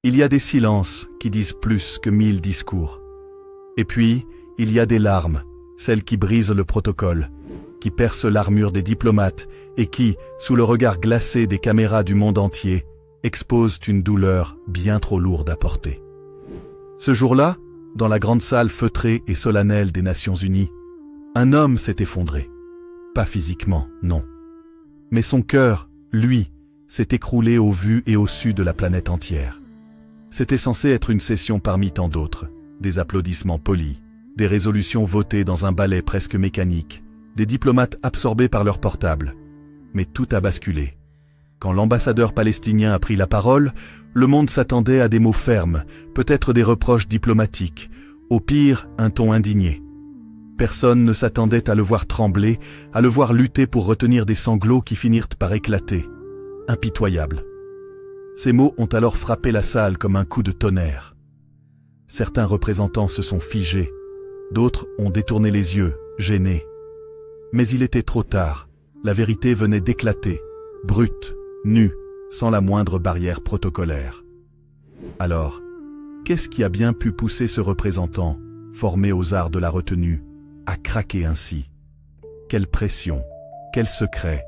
Il y a des silences qui disent plus que 1000 discours. Et puis, il y a des larmes, celles qui brisent le protocole, qui percent l'armure des diplomates et qui, sous le regard glacé des caméras du monde entier, exposent une douleur bien trop lourde à porter. Ce jour-là, dans la grande salle feutrée et solennelle des Nations Unies, un homme s'est effondré. Pas physiquement, non. Mais son cœur, lui, s'est écroulé au vu et au su de la planète entière. C'était censé être une session parmi tant d'autres, des applaudissements polis, des résolutions votées dans un ballet presque mécanique, des diplomates absorbés par leur portable. Mais tout a basculé. Quand l'ambassadeur palestinien a pris la parole, le monde s'attendait à des mots fermes, peut-être des reproches diplomatiques, au pire un ton indigné. Personne ne s'attendait à le voir trembler, à le voir lutter pour retenir des sanglots qui finirent par éclater. Impitoyable. Ces mots ont alors frappé la salle comme un coup de tonnerre. Certains représentants se sont figés, d'autres ont détourné les yeux, gênés. Mais il était trop tard, la vérité venait d'éclater, brute, nue, sans la moindre barrière protocolaire. Alors, qu'est-ce qui a bien pu pousser ce représentant, formé aux arts de la retenue, à craquer ainsi? Quelle pression, quel secret,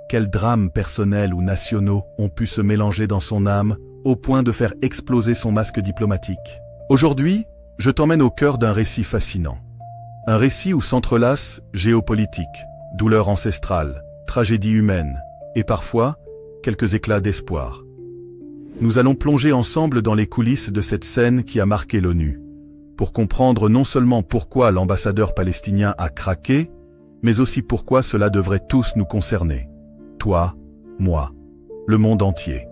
quels drames personnels ou nationaux ont pu se mélanger dans son âme au point de faire exploser son masque diplomatique? Aujourd'hui, je t'emmène au cœur d'un récit fascinant. Un récit où s'entrelacent géopolitique, douleur ancestrale, tragédie humaine et parfois quelques éclats d'espoir. Nous allons plonger ensemble dans les coulisses de cette scène qui a marqué l'ONU, pour comprendre non seulement pourquoi l'ambassadeur palestinien a craqué, mais aussi pourquoi cela devrait tous nous concerner. Toi, moi, le monde entier.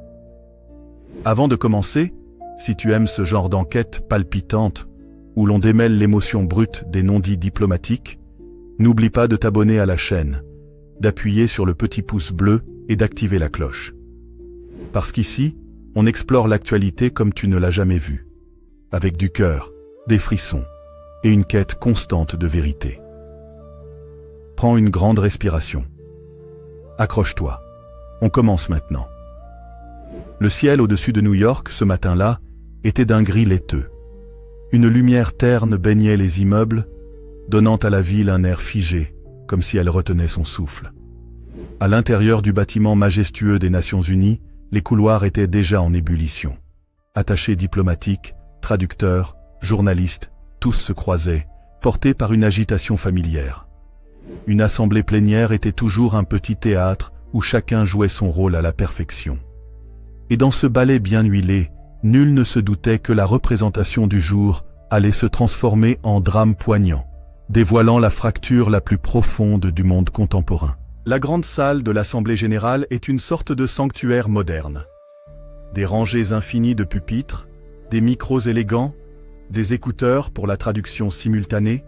Avant de commencer, si tu aimes ce genre d'enquête palpitante, où l'on démêle l'émotion brute des non-dits diplomatiques, n'oublie pas de t'abonner à la chaîne, d'appuyer sur le petit pouce bleu et d'activer la cloche. Parce qu'ici, on explore l'actualité comme tu ne l'as jamais vue, avec du cœur, des frissons et une quête constante de vérité. Prends une grande respiration. Accroche-toi. On commence maintenant. Le ciel au-dessus de New York, ce matin-là, était d'un gris laiteux. Une lumière terne baignait les immeubles, donnant à la ville un air figé, comme si elle retenait son souffle. À l'intérieur du bâtiment majestueux des Nations Unies, les couloirs étaient déjà en ébullition. Attachés diplomatiques, traducteurs, journalistes, tous se croisaient, portés par une agitation familière. Une assemblée plénière était toujours un petit théâtre où chacun jouait son rôle à la perfection. Et dans ce ballet bien huilé, nul ne se doutait que la représentation du jour allait se transformer en drame poignant, dévoilant la fracture la plus profonde du monde contemporain. La grande salle de l'Assemblée générale est une sorte de sanctuaire moderne. Des rangées infinies de pupitres, des micros élégants, des écouteurs pour la traduction simultanée,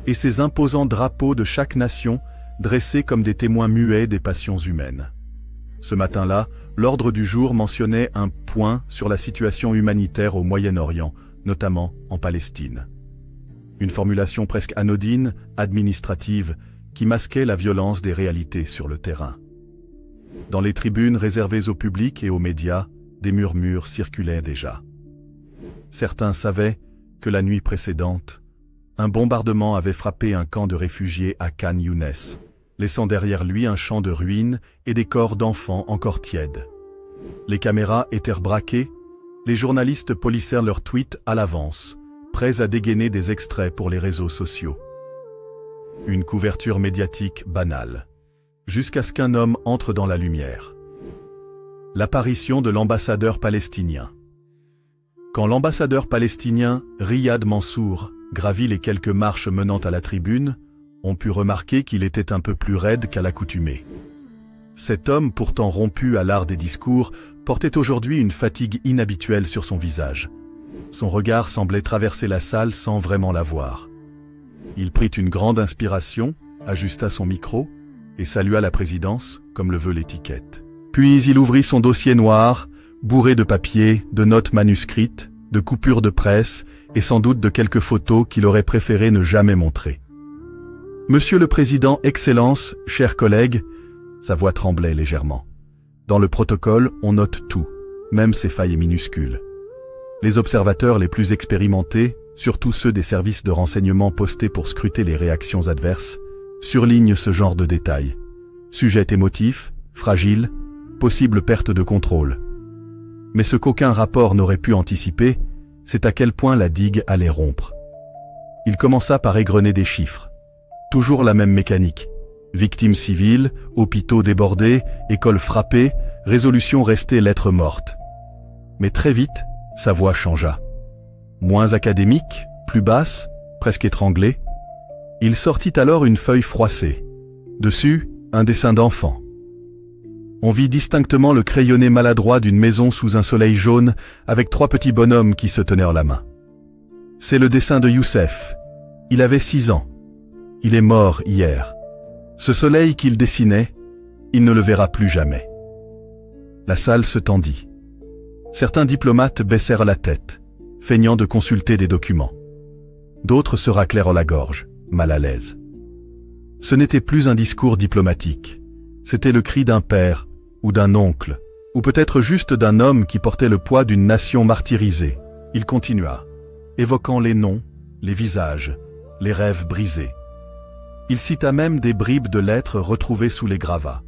et ces imposants drapeaux de chaque nation dressés comme des témoins muets des passions humaines. Ce matin-là, l'ordre du jour mentionnait un point sur la situation humanitaire au Moyen-Orient, notamment en Palestine. Une formulation presque anodine, administrative, qui masquait la violence des réalités sur le terrain. Dans les tribunes réservées au public et aux médias, des murmures circulaient déjà. Certains savaient que la nuit précédente, un bombardement avait frappé un camp de réfugiés à Khan Younes, laissant derrière lui un champ de ruines et des corps d'enfants encore tièdes. Les caméras étaient braquées, les journalistes polissèrent leurs tweets à l'avance, prêts à dégainer des extraits pour les réseaux sociaux. Une couverture médiatique banale, jusqu'à ce qu'un homme entre dans la lumière. L'apparition de l'ambassadeur palestinien. Quand l'ambassadeur palestinien, Riyad Mansour, gravit les quelques marches menant à la tribune, on put remarquer qu'il était un peu plus raide qu'à l'accoutumée. Cet homme, pourtant rompu à l'art des discours, portait aujourd'hui une fatigue inhabituelle sur son visage. Son regard semblait traverser la salle sans vraiment la voir. Il prit une grande inspiration, ajusta son micro et salua la présidence, comme le veut l'étiquette. Puis il ouvrit son dossier noir, bourré de papiers, de notes manuscrites, de coupures de presse et sans doute de quelques photos qu'il aurait préféré ne jamais montrer. « Monsieur le Président, Excellence, chers collègues », sa voix tremblait légèrement. Dans le protocole, on note tout, même ses failles minuscules. Les observateurs les plus expérimentés, surtout ceux des services de renseignement postés pour scruter les réactions adverses, surlignent ce genre de détails. Sujet émotif, fragile, possible perte de contrôle. Mais ce qu'aucun rapport n'aurait pu anticiper, c'est à quel point la digue allait rompre. Il commença par égrener des chiffres. Toujours la même mécanique. Victimes civiles, hôpitaux débordés, écoles frappées, résolution restée lettre morte. Mais très vite, sa voix changea. Moins académique, plus basse, presque étranglée. Il sortit alors une feuille froissée. Dessus, un dessin d'enfant. On vit distinctement le crayonné maladroit d'une maison sous un soleil jaune avec 3 petits bonhommes qui se tenaient la main. C'est le dessin de Youssef. Il avait 6 ans. Il est mort hier. Ce soleil qu'il dessinait, il ne le verra plus jamais. La salle se tendit. Certains diplomates baissèrent la tête, feignant de consulter des documents. D'autres se raclèrent la gorge, mal à l'aise. Ce n'était plus un discours diplomatique. C'était le cri d'un père, ou d'un oncle, ou peut-être juste d'un homme qui portait le poids d'une nation martyrisée. Il continua, évoquant les noms, les visages, les rêves brisés. Il cita même des bribes de lettres retrouvées sous les gravats.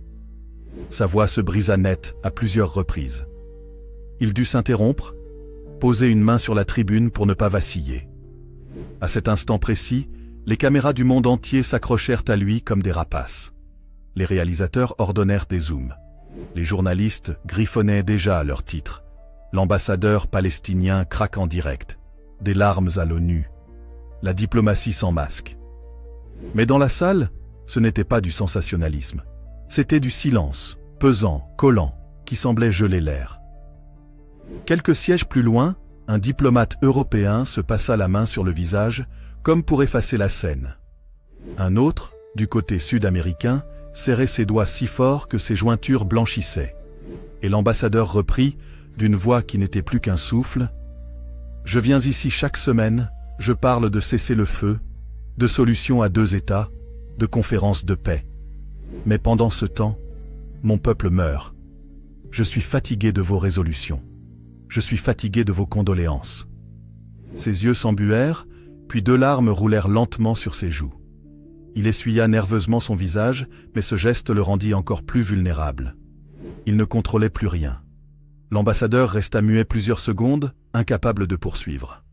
Sa voix se brisa net à plusieurs reprises. Il dut s'interrompre, poser une main sur la tribune pour ne pas vaciller. À cet instant précis, les caméras du monde entier s'accrochèrent à lui comme des rapaces. Les réalisateurs ordonnèrent des zooms. Les journalistes griffonnaient déjà leurs titres. L'ambassadeur palestinien craque en direct. Des larmes à l'ONU. La diplomatie sans masque. Mais dans la salle, ce n'était pas du sensationnalisme. C'était du silence, pesant, collant, qui semblait geler l'air. Quelques sièges plus loin, un diplomate européen se passa la main sur le visage, comme pour effacer la scène. Un autre, du côté sud-américain, serrait ses doigts si fort que ses jointures blanchissaient. Et l'ambassadeur reprit, d'une voix qui n'était plus qu'un souffle, « Je viens ici chaque semaine, je parle de cessez-le-feu, de solutions à 2 États, de conférences de paix. Mais pendant ce temps, mon peuple meurt. Je suis fatigué de vos résolutions. Je suis fatigué de vos condoléances. » Ses yeux s'embuèrent, puis 2 larmes roulèrent lentement sur ses joues. Il essuya nerveusement son visage, mais ce geste le rendit encore plus vulnérable. Il ne contrôlait plus rien. L'ambassadeur resta muet plusieurs secondes, incapable de poursuivre.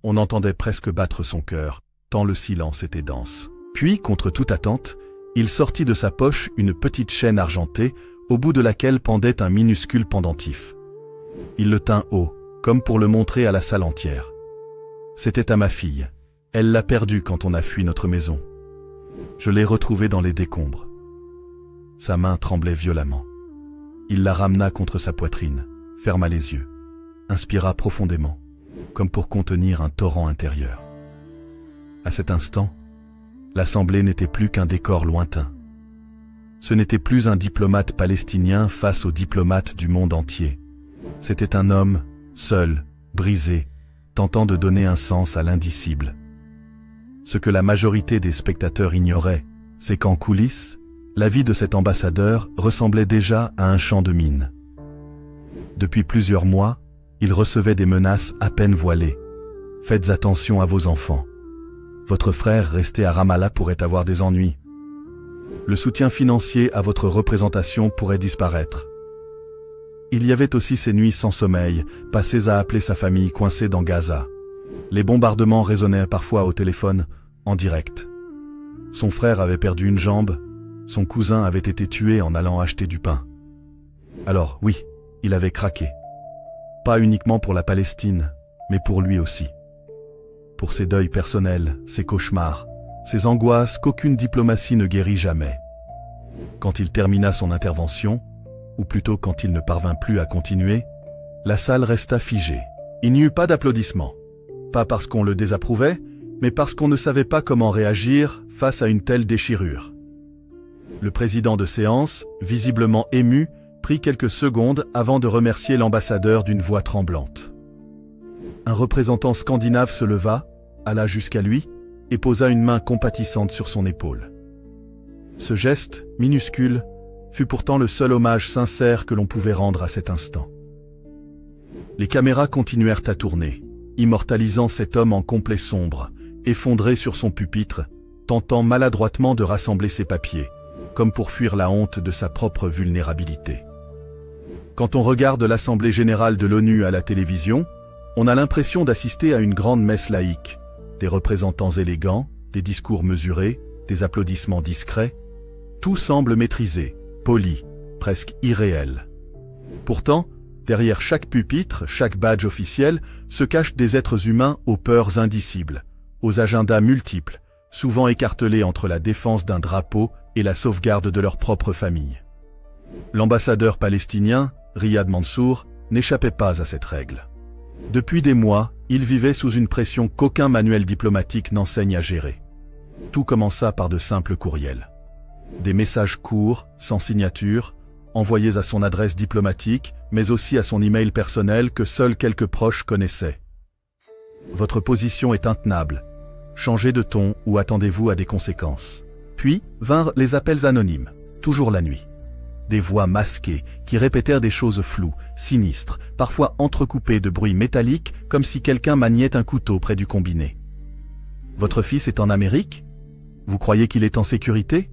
On entendait presque battre son cœur, tant le silence était dense. Puis, contre toute attente, il sortit de sa poche une petite chaîne argentée, au bout de laquelle pendait un minuscule pendentif. Il le tint haut, comme pour le montrer à la salle entière. « C'était à ma fille. Elle l'a perdue quand on a fui notre maison. Je l'ai retrouvée dans les décombres. » Sa main tremblait violemment. Il la ramena contre sa poitrine, ferma les yeux, inspira profondément, comme pour contenir un torrent intérieur. À cet instant, l'Assemblée n'était plus qu'un décor lointain. Ce n'était plus un diplomate palestinien face aux diplomates du monde entier. C'était un homme, seul, brisé, tentant de donner un sens à l'indicible. Ce que la majorité des spectateurs ignoraient, c'est qu'en coulisses, la vie de cet ambassadeur ressemblait déjà à un champ de mines. Depuis plusieurs mois, il recevait des menaces à peine voilées. « Faites attention à vos enfants. Votre frère resté à Ramallah pourrait avoir des ennuis. Le soutien financier à votre représentation pourrait disparaître. » Il y avait aussi ces nuits sans sommeil, passées à appeler sa famille coincée dans Gaza. Les bombardements résonnaient parfois au téléphone, en direct. Son frère avait perdu une jambe, son cousin avait été tué en allant acheter du pain. Alors oui, il avait craqué. Pas uniquement pour la Palestine, mais pour lui aussi. Pour ses deuils personnels, ses cauchemars, ses angoisses qu'aucune diplomatie ne guérit jamais. Quand il termina son intervention, ou plutôt quand il ne parvint plus à continuer, la salle resta figée. Il n'y eut pas d'applaudissements. Pas parce qu'on le désapprouvait, mais parce qu'on ne savait pas comment réagir face à une telle déchirure. Le président de séance, visiblement ému, prit quelques secondes avant de remercier l'ambassadeur d'une voix tremblante. Un représentant scandinave se leva, alla jusqu'à lui et posa une main compatissante sur son épaule. Ce geste, minuscule, fut pourtant le seul hommage sincère que l'on pouvait rendre à cet instant. Les caméras continuèrent à tourner, immortalisant cet homme en complet sombre, effondré sur son pupitre, tentant maladroitement de rassembler ses papiers, comme pour fuir la honte de sa propre vulnérabilité. Quand on regarde l'Assemblée générale de l'ONU à la télévision, on a l'impression d'assister à une grande messe laïque, des représentants élégants, des discours mesurés, des applaudissements discrets. Tout semble maîtrisé, poli, presque irréel. Pourtant, derrière chaque pupitre, chaque badge officiel, se cachent des êtres humains aux peurs indicibles, aux agendas multiples, souvent écartelés entre la défense d'un drapeau et la sauvegarde de leur propre famille. L'ambassadeur palestinien, Riyad Mansour, n'échappait pas à cette règle. Depuis des mois, il vivait sous une pression qu'aucun manuel diplomatique n'enseigne à gérer. Tout commença par de simples courriels. Des messages courts, sans signature, envoyés à son adresse diplomatique, mais aussi à son email personnel que seuls quelques proches connaissaient. Votre position est intenable. Changez de ton ou attendez-vous à des conséquences. Puis vinrent les appels anonymes, toujours la nuit. Des voix masquées qui répétèrent des choses floues, sinistres, parfois entrecoupées de bruits métalliques comme si quelqu'un maniait un couteau près du combiné. Votre fils est en Amérique? Vous croyez qu'il est en sécurité?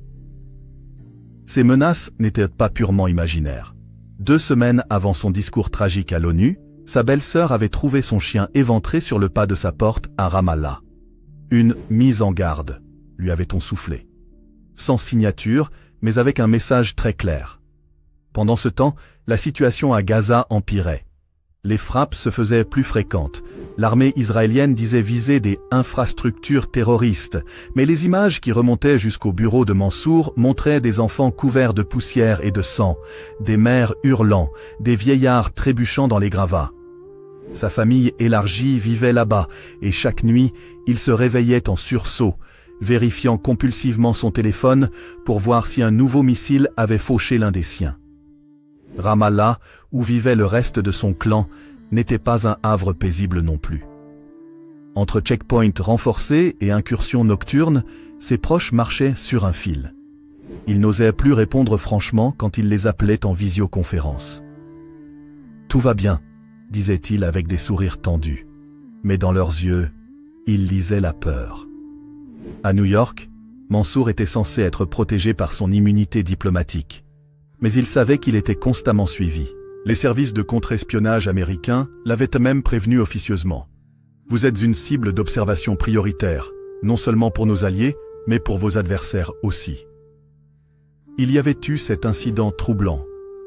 Ces menaces n'étaient pas purement imaginaires. 2 semaines avant son discours tragique à l'ONU, sa belle-sœur avait trouvé son chien éventré sur le pas de sa porte à Ramallah. Une mise en garde, lui avait-on soufflé. Sans signature, mais avec un message très clair. Pendant ce temps, la situation à Gaza empirait. Les frappes se faisaient plus fréquentes. L'armée israélienne disait viser des infrastructures terroristes, mais les images qui remontaient jusqu'au bureau de Mansour montraient des enfants couverts de poussière et de sang, des mères hurlant, des vieillards trébuchant dans les gravats. Sa famille élargie vivait là-bas, et chaque nuit, il se réveillait en sursaut, vérifiant compulsivement son téléphone pour voir si un nouveau missile avait fauché l'un des siens. Ramallah, où vivait le reste de son clan, n'était pas un havre paisible non plus. Entre checkpoints renforcés et incursions nocturnes, ses proches marchaient sur un fil. Ils n'osaient plus répondre franchement quand il les appelait en visioconférence. « Tout va bien », disait-il avec des sourires tendus. Mais dans leurs yeux, il lisait la peur. À New York, Mansour était censé être protégé par son immunité diplomatique. Mais il savait qu'il était constamment suivi. Les services de contre-espionnage américains l'avaient même prévenu officieusement. Vous êtes une cible d'observation prioritaire, non seulement pour nos alliés, mais pour vos adversaires aussi. Il y avait eu cet incident troublant,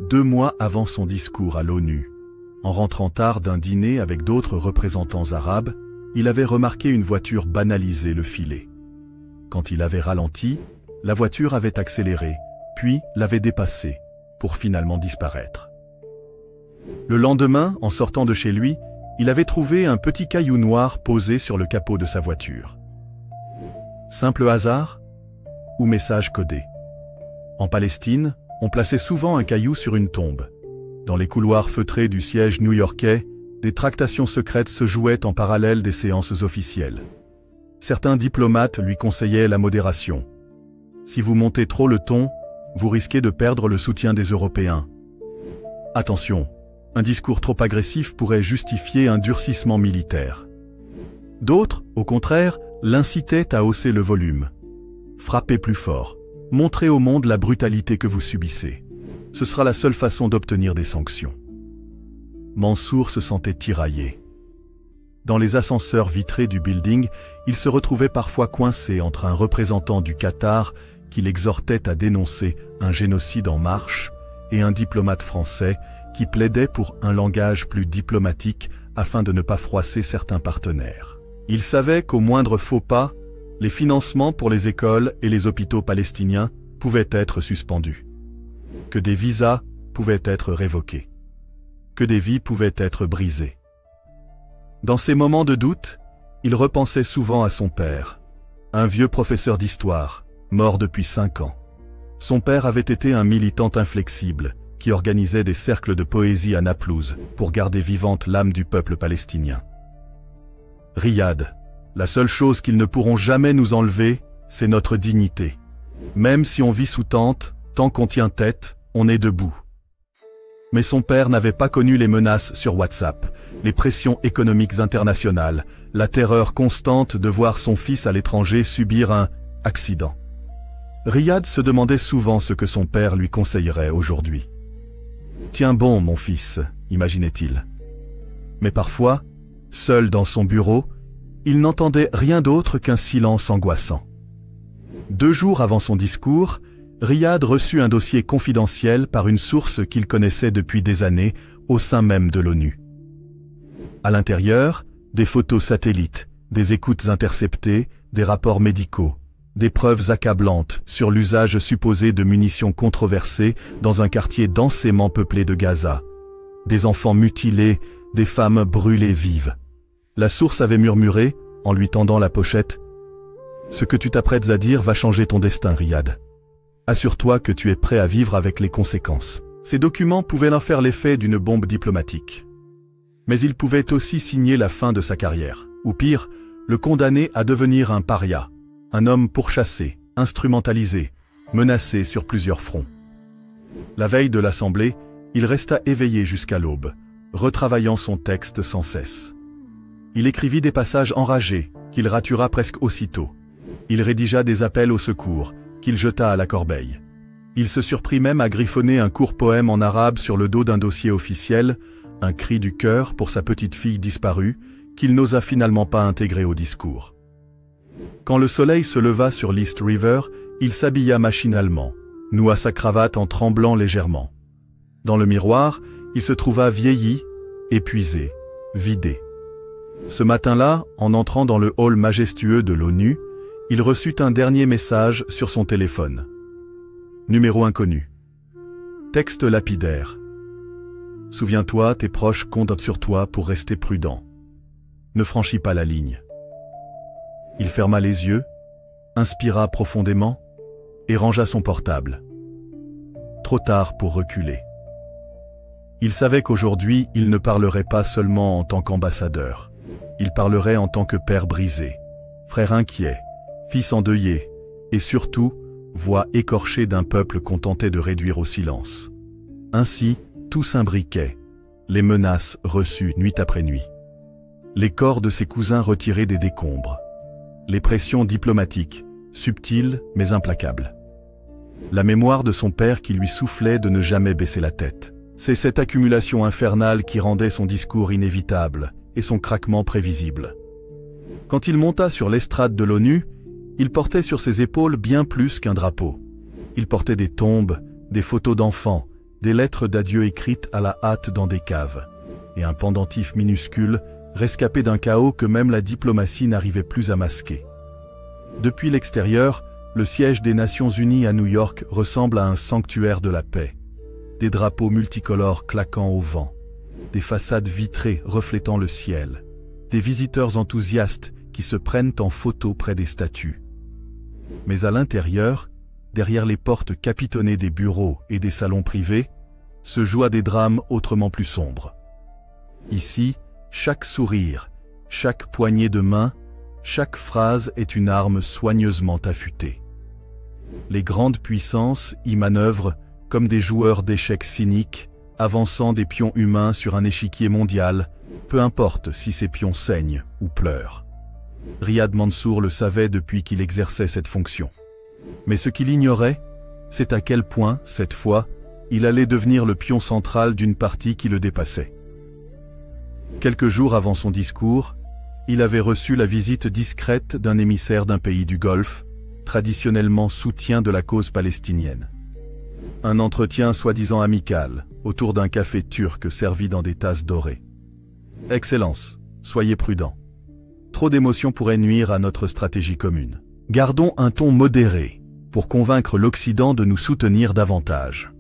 2 mois avant son discours à l'ONU. En rentrant tard d'un dîner avec d'autres représentants arabes, il avait remarqué une voiture banaliser le filet. Quand il avait ralenti, la voiture avait accéléré, puis l'avait dépassé, pour finalement disparaître. Le lendemain, en sortant de chez lui, il avait trouvé un petit caillou noir posé sur le capot de sa voiture. Simple hasard ou message codé? En Palestine, on plaçait souvent un caillou sur une tombe. Dans les couloirs feutrés du siège new-yorkais, des tractations secrètes se jouaient en parallèle des séances officielles. Certains diplomates lui conseillaient la modération. Si vous montez trop le ton, vous risquez de perdre le soutien des Européens. Attention, un discours trop agressif pourrait justifier un durcissement militaire. D'autres, au contraire, l'incitaient à hausser le volume. Frappez plus fort, montrez au monde la brutalité que vous subissez. Ce sera la seule façon d'obtenir des sanctions. Mansour se sentait tiraillé. Dans les ascenseurs vitrés du building, il se retrouvait parfois coincé entre un représentant du Qatar qui l'exhortait à dénoncer un génocide en marche et un diplomate français qui plaidait pour un langage plus diplomatique afin de ne pas froisser certains partenaires. Il savait qu'au moindre faux pas, les financements pour les écoles et les hôpitaux palestiniens pouvaient être suspendus, que des visas pouvaient être révoqués, que des vies pouvaient être brisées. Dans ces moments de doute, il repensait souvent à son père, un vieux professeur d'histoire, mort depuis 5 ans. Son père avait été un militant inflexible qui organisait des cercles de poésie à Naplouse pour garder vivante l'âme du peuple palestinien. Riyad, la seule chose qu'ils ne pourront jamais nous enlever, c'est notre dignité. Même si on vit sous tente, tant qu'on tient tête, on est debout. Mais son père n'avait pas connu les menaces sur WhatsApp, Les pressions économiques internationales, la terreur constante de voir son fils à l'étranger subir un accident. Riyad se demandait souvent ce que son père lui conseillerait aujourd'hui. « Tiens bon, mon fils », imaginait-il. Mais parfois, seul dans son bureau, il n'entendait rien d'autre qu'un silence angoissant. 2 jours avant son discours, Riyad reçut un dossier confidentiel par une source qu'il connaissait depuis des années au sein même de l'ONU. À l'intérieur, des photos satellites, des écoutes interceptées, des rapports médicaux, des preuves accablantes sur l'usage supposé de munitions controversées dans un quartier densément peuplé de Gaza, des enfants mutilés, des femmes brûlées vives. La source avait murmuré, en lui tendant la pochette, « Ce que tu t'apprêtes à dire va changer ton destin, Riyad. Assure-toi que tu es prêt à vivre avec les conséquences. » Ces documents pouvaient en faire l'effet d'une bombe diplomatique. Mais ils pouvaient aussi signer la fin de sa carrière, ou pire, le condamner à devenir un paria, un homme pourchassé, instrumentalisé, menacé sur plusieurs fronts. La veille de l'Assemblée, il resta éveillé jusqu'à l'aube, retravaillant son texte sans cesse. Il écrivit des passages enragés, qu'il ratura presque aussitôt. Il rédigea des appels au secours, qu'il jeta à la corbeille. Il se surprit même à griffonner un court poème en arabe sur le dos d'un dossier officiel, un cri du cœur pour sa petite fille disparue, qu'il n'osa finalement pas intégrer au discours. Quand le soleil se leva sur l'East River, il s'habilla machinalement, noua sa cravate en tremblant légèrement. Dans le miroir, il se trouva vieilli, épuisé, vidé. Ce matin-là, en entrant dans le hall majestueux de l'ONU, il reçut un dernier message sur son téléphone. Numéro inconnu. Texte lapidaire. Souviens-toi, tes proches comptent sur toi pour rester prudent. Ne franchis pas la ligne. Il ferma les yeux, inspira profondément et rangea son portable. Trop tard pour reculer. Il savait qu'aujourd'hui, il ne parlerait pas seulement en tant qu'ambassadeur. Il parlerait en tant que père brisé, frère inquiet, fils endeuillé et surtout, voix écorchée d'un peuple qu'on tentait de réduire au silence. Ainsi, tout s'imbriquait, les menaces reçues nuit après nuit. Les corps de ses cousins retirés des décombres. Les pressions diplomatiques, subtiles mais implacables. La mémoire de son père qui lui soufflait de ne jamais baisser la tête. C'est cette accumulation infernale qui rendait son discours inévitable et son craquement prévisible. Quand il monta sur l'estrade de l'ONU, il portait sur ses épaules bien plus qu'un drapeau. Il portait des tombes, des photos d'enfants, des lettres d'adieu écrites à la hâte dans des caves, et un pendentif minuscule, rescapé d'un chaos que même la diplomatie n'arrivait plus à masquer. Depuis l'extérieur, le siège des Nations Unies à New York ressemble à un sanctuaire de la paix. Des drapeaux multicolores claquant au vent, des façades vitrées reflétant le ciel, des visiteurs enthousiastes qui se prennent en photo près des statues. Mais à l'intérieur, derrière les portes capitonnées des bureaux et des salons privés, se joua des drames autrement plus sombres. Ici, chaque sourire, chaque poignée de main, chaque phrase est une arme soigneusement affûtée. Les grandes puissances y manœuvrent comme des joueurs d'échecs cyniques, avançant des pions humains sur un échiquier mondial, peu importe si ces pions saignent ou pleurent. Riyad Mansour le savait depuis qu'il exerçait cette fonction. Mais ce qu'il ignorait, c'est à quel point, cette fois, il allait devenir le pion central d'une partie qui le dépassait. Quelques jours avant son discours, il avait reçu la visite discrète d'un émissaire d'un pays du Golfe, traditionnellement soutien de la cause palestinienne. Un entretien soi-disant amical, autour d'un café turc servi dans des tasses dorées. « Excellence, soyez prudent. Trop d'émotions pourraient nuire à notre stratégie commune. Gardons un ton modéré, pour convaincre l'Occident de nous soutenir davantage. »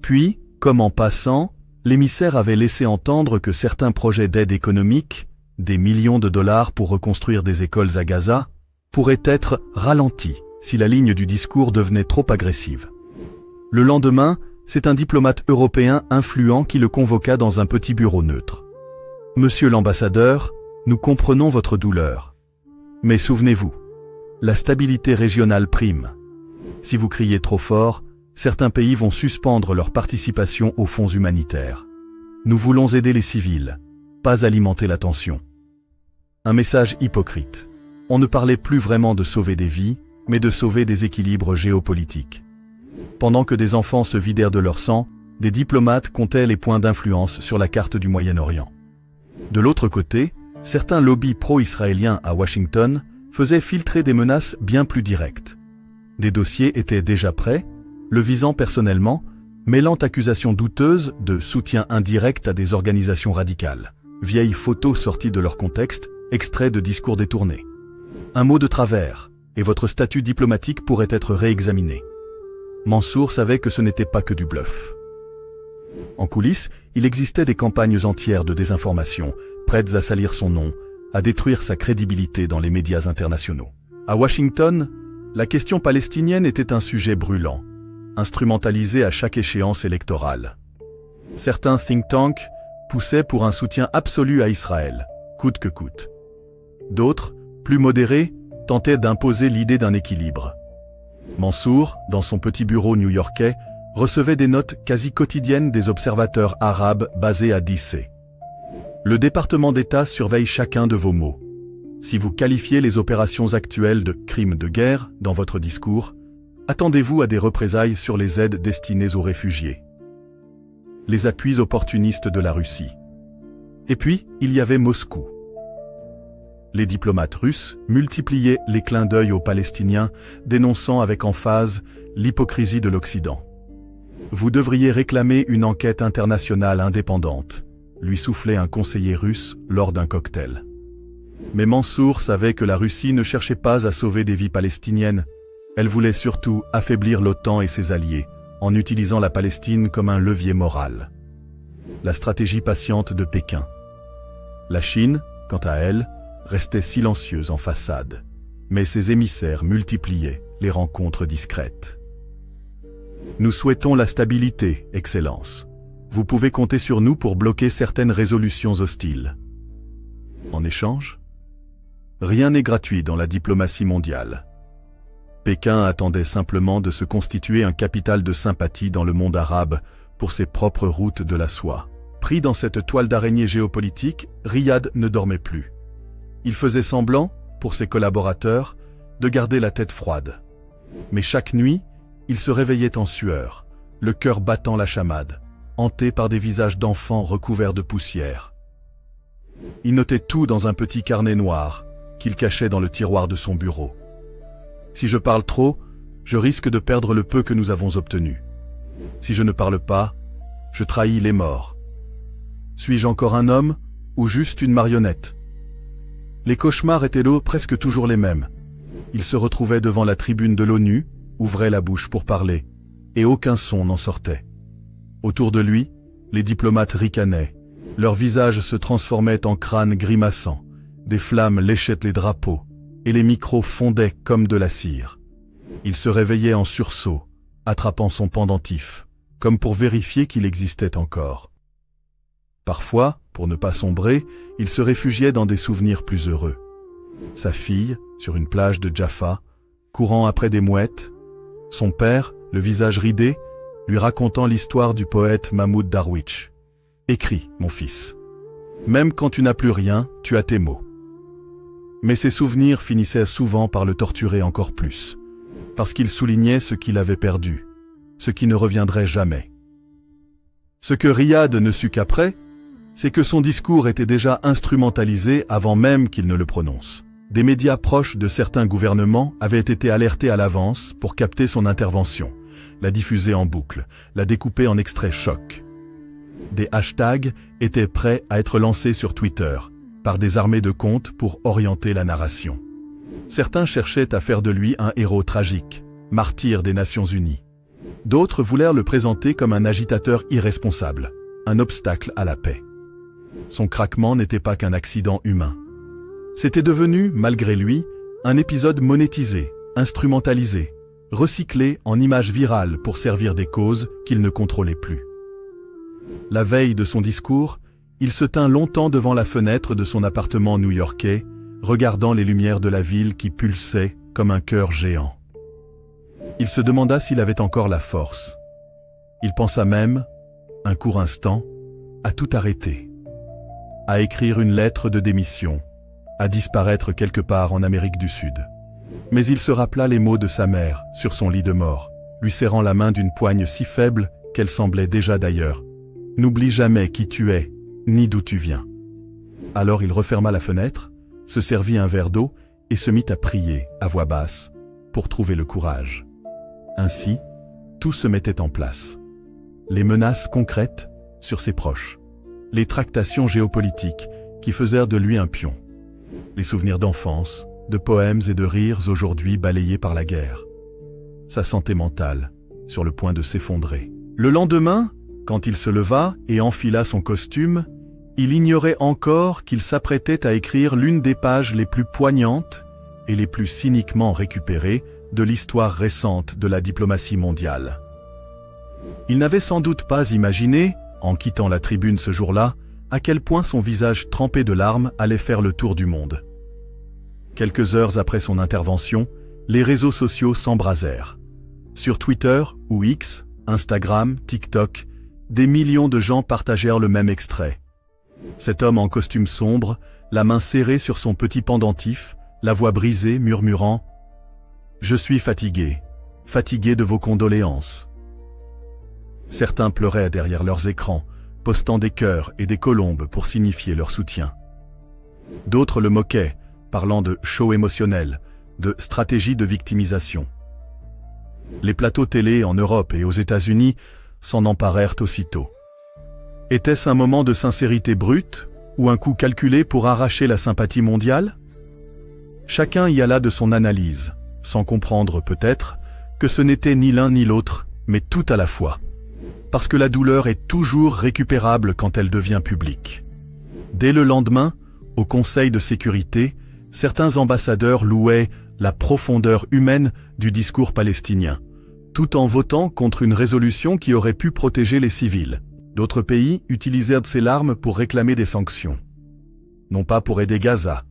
Puis, comme en passant, l'émissaire avait laissé entendre que certains projets d'aide économique, des millions de dollars pour reconstruire des écoles à Gaza, pourraient être ralentis si la ligne du discours devenait trop agressive. Le lendemain, c'est un diplomate européen influent qui le convoqua dans un petit bureau neutre. « Monsieur l'ambassadeur, nous comprenons votre douleur. Mais souvenez-vous, la stabilité régionale prime. Si vous criez trop fort, certains pays vont suspendre leur participation aux fonds humanitaires. Nous voulons aider les civils. pas alimenter la tension. Un message hypocrite. On ne parlait plus vraiment de sauver des vies, mais de sauver des équilibres géopolitiques. Pendant que des enfants se vidèrent de leur sang, des diplomates comptaient les points d'influence sur la carte du Moyen-Orient. De l'autre côté, certains lobbies pro-israéliens à Washington faisaient filtrer des menaces bien plus directes. Des dossiers étaient déjà prêts, le visant personnellement, mêlant accusations douteuses de soutien indirect à des organisations radicales, vieilles photos sorties de leur contexte, extraits de discours détournés. Un mot de travers, et votre statut diplomatique pourrait être réexaminé. Mansour savait que ce n'était pas que du bluff. En coulisses, il existait des campagnes entières de désinformation, prêtes à salir son nom, à détruire sa crédibilité dans les médias internationaux. À Washington, la question palestinienne était un sujet brûlant, instrumentalisé à chaque échéance électorale. Certains think tanks poussaient pour un soutien absolu à Israël, coûte que coûte. D'autres, plus modérés, tentaient d'imposer l'idée d'un équilibre. Mansour, dans son petit bureau new-yorkais, recevait des notes quasi quotidiennes des observateurs arabes basés à D.C. Le département d'État surveille chacun de vos mots. Si vous qualifiez les opérations actuelles de crimes de guerre dans votre discours, attendez-vous à des représailles sur les aides destinées aux réfugiés. Les appuis opportunistes de la Russie. Et puis, il y avait Moscou. Les diplomates russes multipliaient les clins d'œil aux Palestiniens, dénonçant avec emphase l'hypocrisie de l'Occident. Vous devriez réclamer une enquête internationale indépendante, lui soufflait un conseiller russe lors d'un cocktail. Mais Mansour savait que la Russie ne cherchait pas à sauver des vies palestiniennes, elle voulait surtout affaiblir l'OTAN et ses alliés, en utilisant la Palestine comme un levier moral. La stratégie patiente de Pékin. La Chine, quant à elle, restait silencieuse en façade, mais ses émissaires multipliaient les rencontres discrètes. Nous souhaitons la stabilité, Excellence. Vous pouvez compter sur nous pour bloquer certaines résolutions hostiles. En échange, rien n'est gratuit dans la diplomatie mondiale. Pékin attendait simplement de se constituer un capital de sympathie dans le monde arabe pour ses propres routes de la soie. Pris dans cette toile d'araignée géopolitique, Riyad ne dormait plus. Il faisait semblant, pour ses collaborateurs, de garder la tête froide. Mais chaque nuit, il se réveillait en sueur, le cœur battant la chamade, hanté par des visages d'enfants recouverts de poussière. Il notait tout dans un petit carnet noir qu'il cachait dans le tiroir de son bureau. Si je parle trop, je risque de perdre le peu que nous avons obtenu. Si je ne parle pas, je trahis les morts. Suis-je encore un homme ou juste une marionnette ? Les cauchemars étaient presque toujours les mêmes. Il se retrouvait devant la tribune de l'ONU, ouvrait la bouche pour parler, et aucun son n'en sortait. Autour de lui, les diplomates ricanaient. Leurs visages se transformaient en crânes grimaçants, des flammes léchaient les drapeaux, et les micros fondaient comme de la cire. Il se réveillait en sursaut, attrapant son pendentif, comme pour vérifier qu'il existait encore. Parfois, pour ne pas sombrer, il se réfugiait dans des souvenirs plus heureux. Sa fille, sur une plage de Jaffa, courant après des mouettes, son père, le visage ridé, lui racontant l'histoire du poète Mahmoud Darwich. « Écris, mon fils. Même quand tu n'as plus rien, tu as tes mots. » Mais ses souvenirs finissaient souvent par le torturer encore plus, parce qu'il soulignait ce qu'il avait perdu, ce qui ne reviendrait jamais. Ce que Riyad ne sut qu'après, c'est que son discours était déjà instrumentalisé avant même qu'il ne le prononce. Des médias proches de certains gouvernements avaient été alertés à l'avance pour capter son intervention, la diffuser en boucle, la découper en extraits chocs. Des hashtags étaient prêts à être lancés sur Twitter, par des armées de comptes pour orienter la narration. Certains cherchaient à faire de lui un héros tragique, martyr des Nations Unies. D'autres voulèrent le présenter comme un agitateur irresponsable, un obstacle à la paix. Son craquement n'était pas qu'un accident humain. C'était devenu, malgré lui, un épisode monétisé, instrumentalisé, recyclé en images virales pour servir des causes qu'il ne contrôlait plus. La veille de son discours, il se tint longtemps devant la fenêtre de son appartement new-yorkais, regardant les lumières de la ville qui pulsaient comme un cœur géant. Il se demanda s'il avait encore la force. Il pensa même, un court instant, à tout arrêter. à écrire une lettre de démission, à disparaître quelque part en Amérique du Sud. Mais il se rappela les mots de sa mère sur son lit de mort, lui serrant la main d'une poigne si faible qu'elle semblait déjà d'ailleurs. « N'oublie jamais qui tu es, ni d'où tu viens. » Alors il referma la fenêtre, se servit un verre d'eau et se mit à prier à voix basse pour trouver le courage. Ainsi, tout se mettait en place. Les menaces concrètes sur ses proches, les tractations géopolitiques qui faisèrent de lui un pion, les souvenirs d'enfance, de poèmes et de rires aujourd'hui balayés par la guerre, sa santé mentale sur le point de s'effondrer. Le lendemain, quand il se leva et enfila son costume, il ignorait encore qu'il s'apprêtait à écrire l'une des pages les plus poignantes et les plus cyniquement récupérées de l'histoire récente de la diplomatie mondiale. Il n'avait sans doute pas imaginé, en quittant la tribune ce jour-là, à quel point son visage trempé de larmes allait faire le tour du monde. Quelques heures après son intervention, les réseaux sociaux s'embrasèrent. Sur Twitter ou X, Instagram, TikTok, des millions de gens partagèrent le même extrait. Cet homme en costume sombre, la main serrée sur son petit pendentif, la voix brisée, murmurant « Je suis fatigué, fatigué de vos condoléances. » Certains pleuraient derrière leurs écrans, postant des cœurs et des colombes pour signifier leur soutien. D'autres le moquaient, parlant de show émotionnel, de stratégie de victimisation. Les plateaux télé en Europe et aux États-Unis s'en emparèrent aussitôt. Était-ce un moment de sincérité brute ou un coup calculé pour arracher la sympathie mondiale? Chacun y alla de son analyse, sans comprendre peut-être que ce n'était ni l'un ni l'autre, mais tout à la fois. Parce que la douleur est toujours récupérable quand elle devient publique. Dès le lendemain, au Conseil de sécurité, certains ambassadeurs louaient la profondeur humaine du discours palestinien, tout en votant contre une résolution qui aurait pu protéger les civils. D'autres pays utilisèrent ces larmes pour réclamer des sanctions. Non pas pour aider Gaza,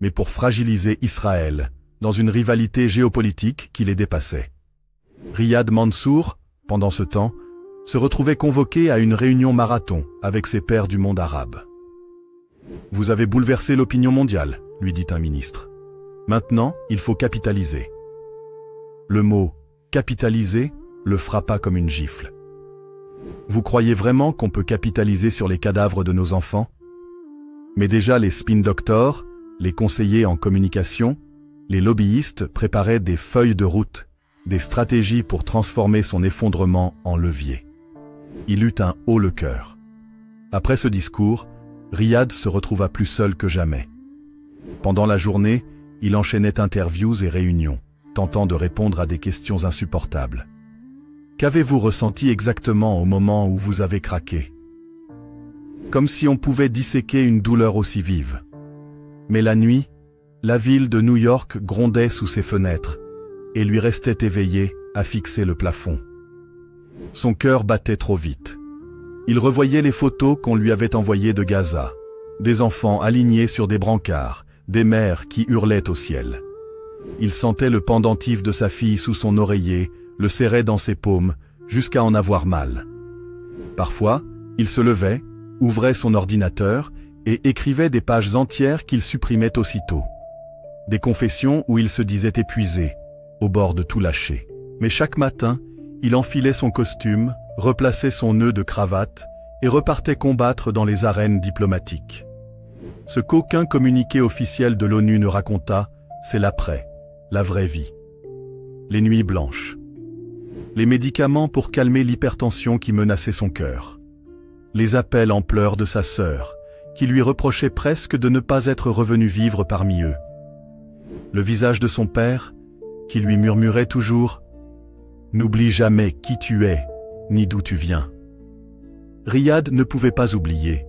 mais pour fragiliser Israël, dans une rivalité géopolitique qui les dépassait. Riyad Mansour, pendant ce temps, se retrouvait convoqué à une réunion marathon avec ses pairs du monde arabe. « Vous avez bouleversé l'opinion mondiale », lui dit un ministre. « Maintenant, il faut capitaliser. » Le mot « capitaliser » le frappa comme une gifle. « Vous croyez vraiment qu'on peut capitaliser sur les cadavres de nos enfants ? Mais déjà les spin doctors, les conseillers en communication, les lobbyistes préparaient des feuilles de route, des stratégies pour transformer son effondrement en levier. Il eut un haut le cœur. Après ce discours, Riyad se retrouva plus seul que jamais. Pendant la journée, il enchaînait interviews et réunions, tentant de répondre à des questions insupportables. Qu'avez-vous ressenti exactement au moment où vous avez craqué? Comme si on pouvait disséquer une douleur aussi vive. Mais la nuit, la ville de New York grondait sous ses fenêtres et lui restait éveillé à fixer le plafond. Son cœur battait trop vite. Il revoyait les photos qu'on lui avait envoyées de Gaza, des enfants alignés sur des brancards, des mères qui hurlaient au ciel. Il sentait le pendentif de sa fille sous son oreiller, le serrait dans ses paumes, jusqu'à en avoir mal. Parfois, il se levait, ouvrait son ordinateur et écrivait des pages entières qu'il supprimait aussitôt. Des confessions où il se disait épuisé, au bord de tout lâcher. Mais chaque matin, il enfilait son costume, replaçait son nœud de cravate et repartait combattre dans les arènes diplomatiques. Ce qu'aucun communiqué officiel de l'ONU ne raconta, c'est l'après, la vraie vie. Les nuits blanches. Les médicaments pour calmer l'hypertension qui menaçait son cœur. Les appels en pleurs de sa sœur, qui lui reprochait presque de ne pas être revenu vivre parmi eux. Le visage de son père, qui lui murmurait toujours « N'oublie jamais qui tu es, ni d'où tu viens ». Riyad ne pouvait pas oublier,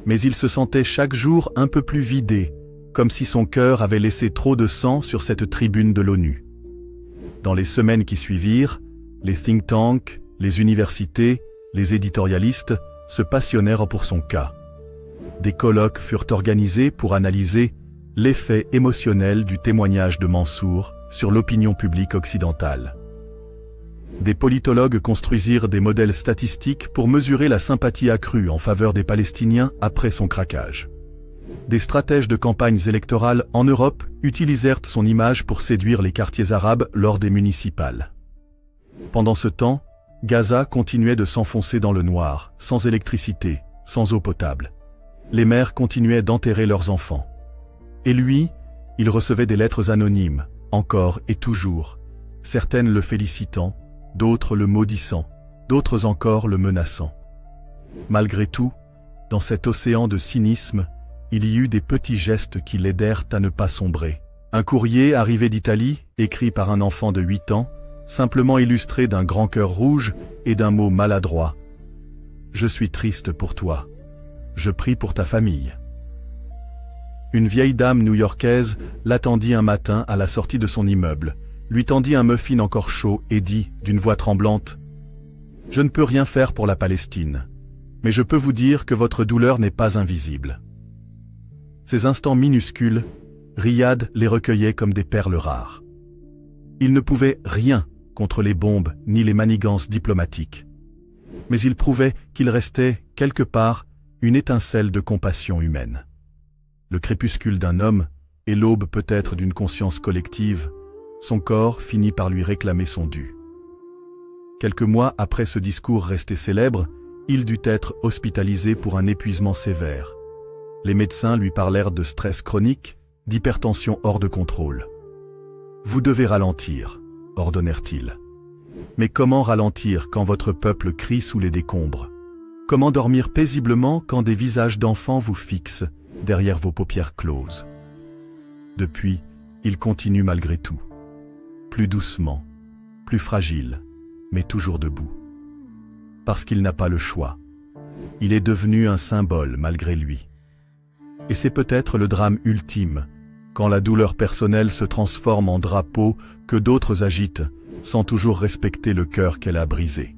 mais il se sentait chaque jour un peu plus vidé, comme si son cœur avait laissé trop de sang sur cette tribune de l'ONU. Dans les semaines qui suivirent, les think tanks, les universités, les éditorialistes se passionnèrent pour son cas. Des colloques furent organisés pour analyser l'effet émotionnel du témoignage de Mansour sur l'opinion publique occidentale. Des politologues construisirent des modèles statistiques pour mesurer la sympathie accrue en faveur des Palestiniens après son craquage. Des stratèges de campagnes électorales en Europe utilisèrent son image pour séduire les quartiers arabes lors des municipales. Pendant ce temps, Gaza continuait de s'enfoncer dans le noir, sans électricité, sans eau potable. Les mères continuaient d'enterrer leurs enfants. Et lui, il recevait des lettres anonymes, encore et toujours, certaines le félicitant, d'autres le maudissant, d'autres encore le menaçant. Malgré tout, dans cet océan de cynisme, il y eut des petits gestes qui l'aidèrent à ne pas sombrer. Un courrier arrivé d'Italie, écrit par un enfant de 8 ans, simplement illustré d'un grand cœur rouge et d'un mot maladroit. « Je suis triste pour toi. Je prie pour ta famille. » Une vieille dame new-yorkaise l'attendit un matin à la sortie de son immeuble, lui tendit un muffin encore chaud et dit, d'une voix tremblante, « Je ne peux rien faire pour la Palestine, mais je peux vous dire que votre douleur n'est pas invisible. » Ces instants minuscules, Riyad les recueillait comme des perles rares. Il ne pouvait rien contre les bombes ni les manigances diplomatiques, mais il prouvait qu'il restait, quelque part, une étincelle de compassion humaine. Le crépuscule d'un homme et l'aube peut-être d'une conscience collective, son corps finit par lui réclamer son dû. Quelques mois après ce discours resté célèbre, il dut être hospitalisé pour un épuisement sévère. Les médecins lui parlèrent de stress chronique, d'hypertension hors de contrôle. « Vous devez ralentir », ordonnèrent-ils. Mais comment ralentir quand votre peuple crie sous les décombres? Comment dormir paisiblement quand des visages d'enfants vous fixent derrière vos paupières closes? Depuis, il continue malgré tout. Plus doucement, plus fragile, mais toujours debout. Parce qu'il n'a pas le choix. Il est devenu un symbole malgré lui. Et c'est peut-être le drame ultime, quand la douleur personnelle se transforme en drapeau que d'autres agitent, sans toujours respecter le cœur qu'elle a brisé.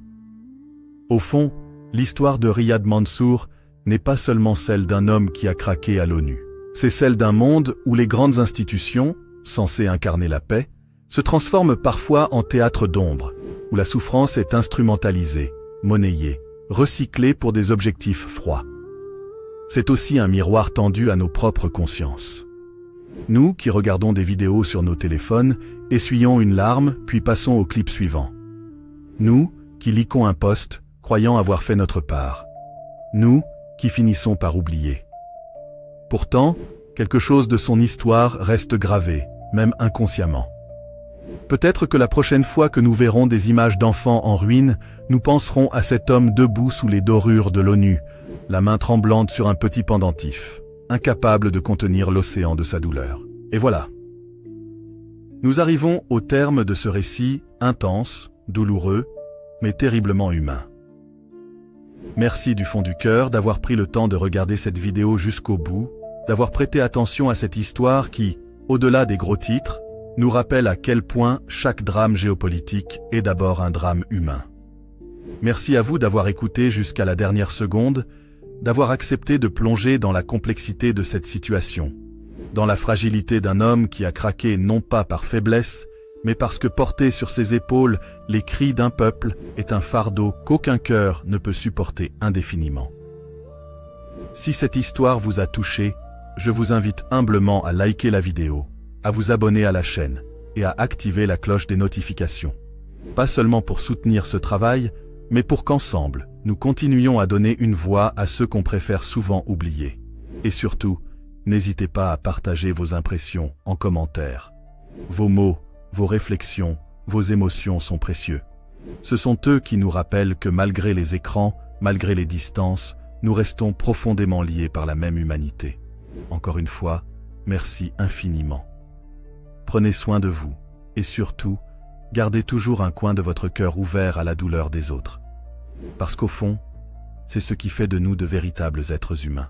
Au fond, l'histoire de Riyad Mansour n'est pas seulement celle d'un homme qui a craqué à l'ONU. C'est celle d'un monde où les grandes institutions, censées incarner la paix, se transforment parfois en théâtre d'ombre, où la souffrance est instrumentalisée, monnayée, recyclée pour des objectifs froids. C'est aussi un miroir tendu à nos propres consciences. Nous, qui regardons des vidéos sur nos téléphones, essuyons une larme, puis passons au clip suivant. Nous, qui likons un post, croyant avoir fait notre part. Nous, qui finissons par oublier. Pourtant, quelque chose de son histoire reste gravé, même inconsciemment. Peut-être que la prochaine fois que nous verrons des images d'enfants en ruine, nous penserons à cet homme debout sous les dorures de l'ONU, la main tremblante sur un petit pendentif, incapable de contenir l'océan de sa douleur. Et voilà. Nous arrivons au terme de ce récit intense, douloureux, mais terriblement humain. Merci du fond du cœur d'avoir pris le temps de regarder cette vidéo jusqu'au bout, d'avoir prêté attention à cette histoire qui, au-delà des gros titres, nous rappelle à quel point chaque drame géopolitique est d'abord un drame humain. Merci à vous d'avoir écouté jusqu'à la dernière seconde, d'avoir accepté de plonger dans la complexité de cette situation, dans la fragilité d'un homme qui a craqué non pas par faiblesse, mais parce que porter sur ses épaules les cris d'un peuple est un fardeau qu'aucun cœur ne peut supporter indéfiniment. Si cette histoire vous a touché, je vous invite humblement à liker la vidéo, à vous abonner à la chaîne et à activer la cloche des notifications. Pas seulement pour soutenir ce travail, mais pour qu'ensemble, nous continuions à donner une voix à ceux qu'on préfère souvent oublier. Et surtout, n'hésitez pas à partager vos impressions en commentaire. Vos mots, vos réflexions, vos émotions sont précieux. Ce sont eux qui nous rappellent que malgré les écrans, malgré les distances, nous restons profondément liés par la même humanité. Encore une fois, merci infiniment. Prenez soin de vous, et surtout, gardez toujours un coin de votre cœur ouvert à la douleur des autres. Parce qu'au fond, c'est ce qui fait de nous de véritables êtres humains.